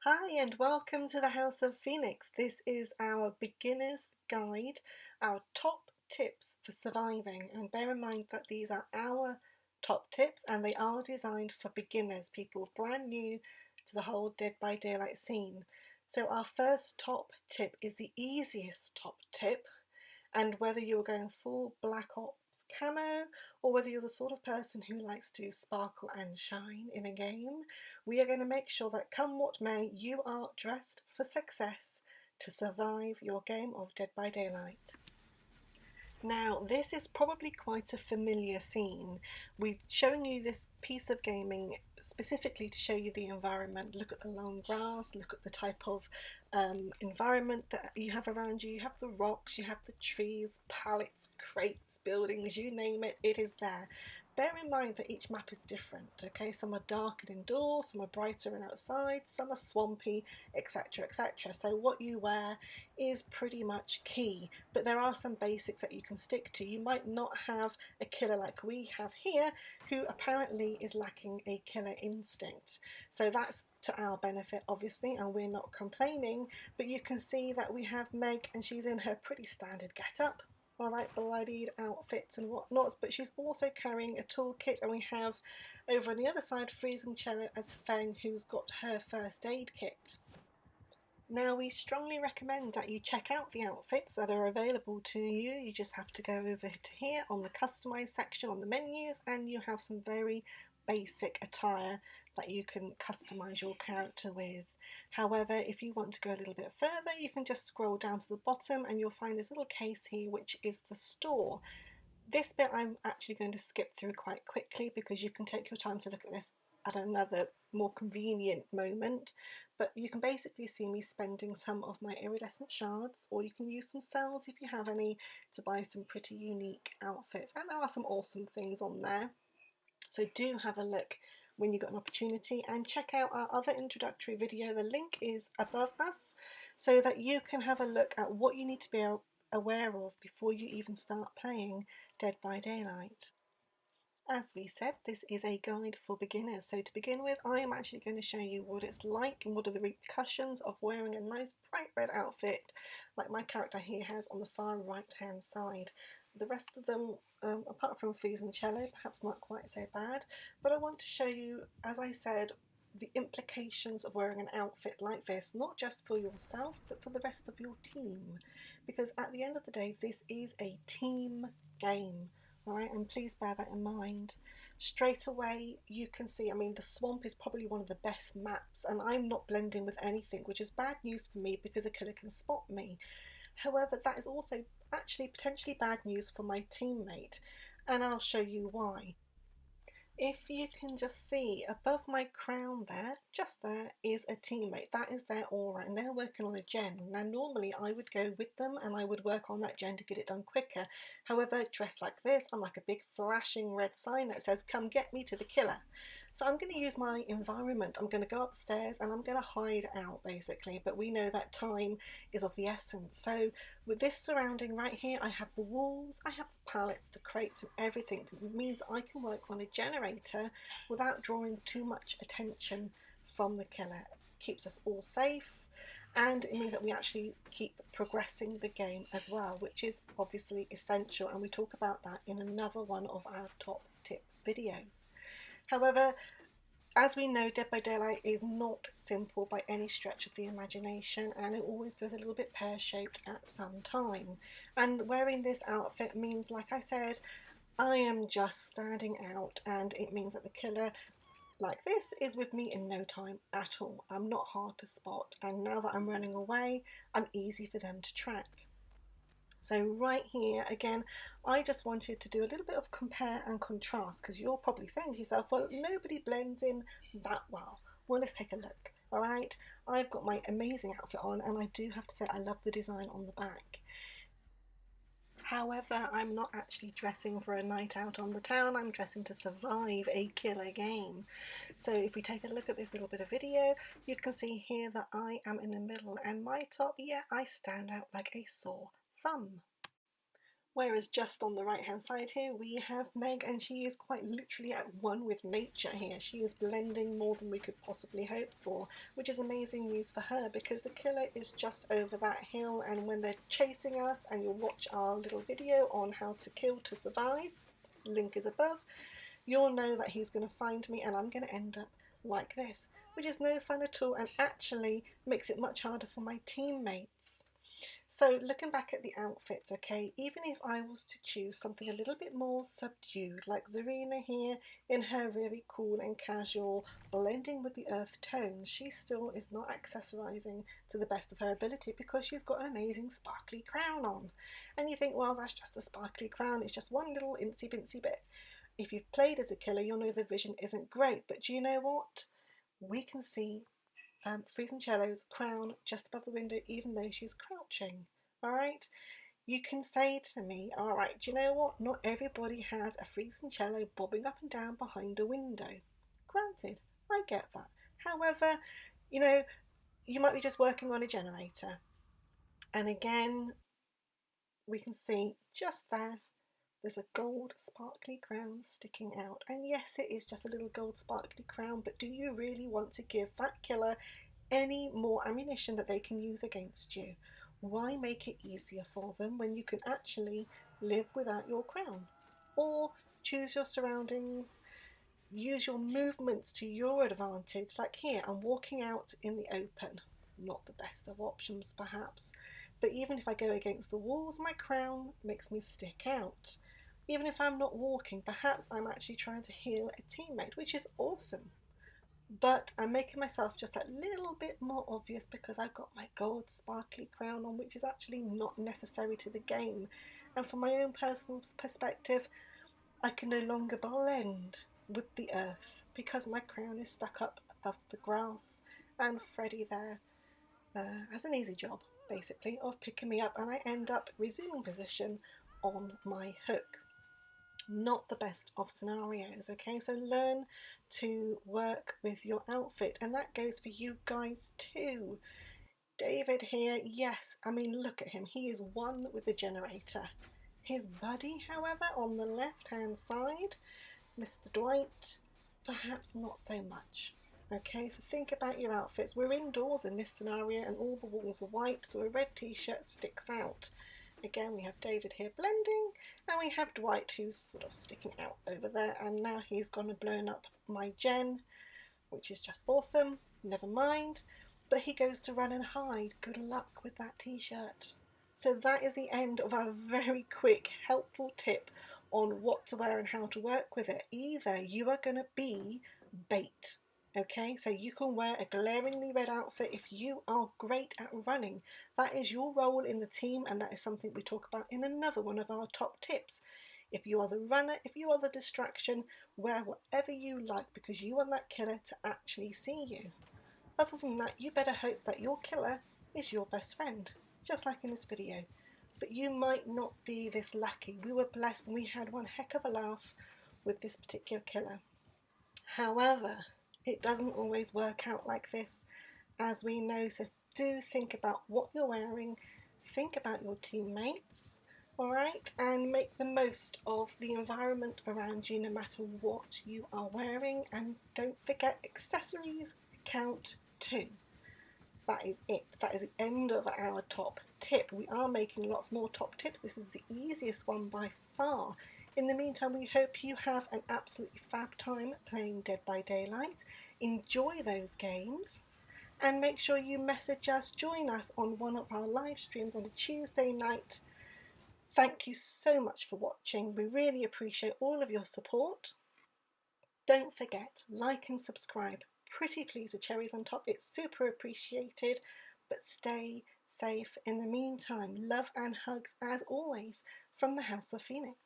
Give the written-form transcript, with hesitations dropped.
Hi and welcome to the House of Phoenix. This is our beginner's guide, our top tips for surviving. And bear in mind that these are our top tips and they are designed for beginners, people brand new to the whole Dead by Daylight scene. So our first top tip is the easiest top tip, and whether you're going full Black Ops camo or whether you're the sort of person who likes to sparkle and shine in a game, we are going to make sure that come what may, you are dressed for success to survive your game of Dead by Daylight. Now, this is probably quite a familiar scene. We're showing you this piece of gaming specifically to show you the environment. Look at the long grass, look at the type of environment that you have around you. You have the rocks, you have the trees, pallets, crates, buildings, you name it, it is there. Bear in mind that each map is different, okay? Some are dark and indoors, some are brighter and outside, some are swampy, etc, etc. So what you wear is pretty much key, but there are some basics that you can stick to. You might not have a killer like we have here, who apparently is lacking a killer instinct. So that's to our benefit, obviously, and we're not complaining, but you can see that we have Meg and she's in her pretty standard get-up. Alright, bloodied outfits and whatnots, but she's also carrying a toolkit, and we have over on the other side Freezing Cello as Feng, who's got her first aid kit. Now, we strongly recommend that you check out the outfits that are available to you. You just have to go over to here on the customize section on the menus, and you have some very basic attire that you can customize your character with. However, if you want to go a little bit further, you can just scroll down to the bottom and you'll find this little case here, which is the store. This bit I'm actually going to skip through quite quickly because you can take your time to look at this at another more convenient moment, but you can basically see me spending some of my iridescent shards, or you can use some cells if you have any to buy some pretty unique outfits, and there are some awesome things on there. So do have a look when you've got an opportunity, and check out our other introductory video. The link is above us so that you can have a look at what you need to be aware of before you even start playing Dead by Daylight. As we said, this is a guide for beginners. So to begin with, I am actually going to show you what it's like and what are the repercussions of wearing a nice bright red outfit like my character here has on the far right hand side. The rest of them, apart from Freezing Cello, perhaps not quite so bad, but I want to show you, as I said, the implications of wearing an outfit like this, not just for yourself, but for the rest of your team. Because at the end of the day, this is a team game. Right, and please bear that in mind. Straight away you can see, I mean, the swamp is probably one of the best maps, and I'm not blending with anything, which is bad news for me because a killer can spot me. However, that is also actually potentially bad news for my teammate, and I'll show you why. If you can just see above my crown there, just there, is a teammate. That is their aura, and they're working on a gen. Now normally I would go with them and I would work on that gen to get it done quicker. However, dressed like this, I'm like a big flashing red sign that says come get me to the killer. So I'm going to use my environment. I'm going to go upstairs and I'm going to hide out basically, but we know that time is of the essence. So with this surrounding right here, I have the walls, I have the pallets, the crates and everything. It means I can work on a generator without drawing too much attention from the killer. It keeps us all safe, and it means that we actually keep progressing the game as well, which is obviously essential, and we talk about that in another one of our top tip videos. However, as we know, Dead by Daylight is not simple by any stretch of the imagination, and it always goes a little bit pear-shaped at some time. And wearing this outfit means, like I said, I am just standing out, and it means that the killer like this is with me in no time at all. I'm not hard to spot, and now that I'm running away, I'm easy for them to track. So right here, again, I just wanted to do a little bit of compare and contrast, because you're probably saying to yourself, well, nobody blends in that well. Well, let's take a look. All right, I've got my amazing outfit on, and I do have to say I love the design on the back. However, I'm not actually dressing for a night out on the town, I'm dressing to survive a killer game. So if we take a look at this little bit of video, you can see here that I am in the middle, and my top, yeah, I stand out like a sore thumb. Whereas just on the right hand side here we have Meg, and she is quite literally at one with nature here. She is blending more than we could possibly hope for, which is amazing news for her because the killer is just over that hill, and when they're chasing us, and you'll watch our little video on how to kill to survive, link is above, you'll know that he's going to find me and I'm going to end up like this, which is no fun at all and actually makes it much harder for my teammates. So looking back at the outfits, okay, even if I was to choose something a little bit more subdued, like Zarina here in her really cool and casual blending with the earth tones, she still is not accessorizing to the best of her ability because she's got an amazing sparkly crown on. And you think, well, that's just a sparkly crown, it's just one little incy bincy bit. If you've played as a killer, you'll know the vision isn't great, but do you know what? We can see Friesencello's crown just above the window even though she's crouching. Alright, you can say to me, alright, do you know what? Not everybody has a Friesencello bobbing up and down behind a window. Granted, I get that. However, you know, you might be just working on a generator. And again, we can see just there's a gold sparkly crown sticking out, and yes, it is just a little gold sparkly crown, but do you really want to give that killer any more ammunition that they can use against you? Why make it easier for them when you can actually live without your crown? Or choose your surroundings, use your movements to your advantage. Like here, I'm walking out in the open, not the best of options perhaps, but even if I go against the walls, my crown makes me stick out. Even if I'm not walking, perhaps I'm actually trying to heal a teammate, which is awesome. But I'm making myself just a little bit more obvious because I've got my gold sparkly crown on, which is actually not necessary to the game. And from my own personal perspective, I can no longer blend with the earth because my crown is stuck up above the grass, and Freddy there has an easy job basically of picking me up, and I end up resuming position on my hook. Not the best of scenarios, okay? So learn to work with your outfit, and that goes for you guys too. David here, yes, I mean, look at him. He is one with the generator. His buddy, however, on the left-hand side, Mr. Dwight, perhaps not so much. Okay, so think about your outfits. We're indoors in this scenario and all the walls are white, so a red t-shirt sticks out. Again, we have David here blending, and we have Dwight who's sort of sticking out over there, and now he's gone and blown up my gen, which is just awesome. Never mind. But he goes to run and hide. Good luck with that t-shirt. So that is the end of our very quick, helpful tip on what to wear and how to work with it. Either you are going to be bait, okay? So you can wear a glaringly red outfit if you are great at running. That is your role in the team, and that is something we talk about in another one of our top tips. If you are the runner, if you are the distraction, wear whatever you like because you want that killer to actually see you. Other than that, you better hope that your killer is your best friend, just like in this video. But you might not be this lucky. We were blessed and we had one heck of a laugh with this particular killer. However, it doesn't always work out like this, as we know, so do think about what you're wearing, think about your teammates, alright, and make the most of the environment around you no matter what you are wearing, and don't forget accessories count too. That is it. That is the end of our top tip. We are making lots more top tips. This is the easiest one by far. In the meantime, we hope you have an absolutely fab time playing Dead by Daylight. Enjoy those games and make sure you message us, join us on one of our live streams on a Tuesday night. Thank you so much for watching. We really appreciate all of your support. Don't forget, like and subscribe. Pretty please with cherries on top, it's super appreciated, but stay safe in the meantime. Love and hugs as always from the House of Phoenix.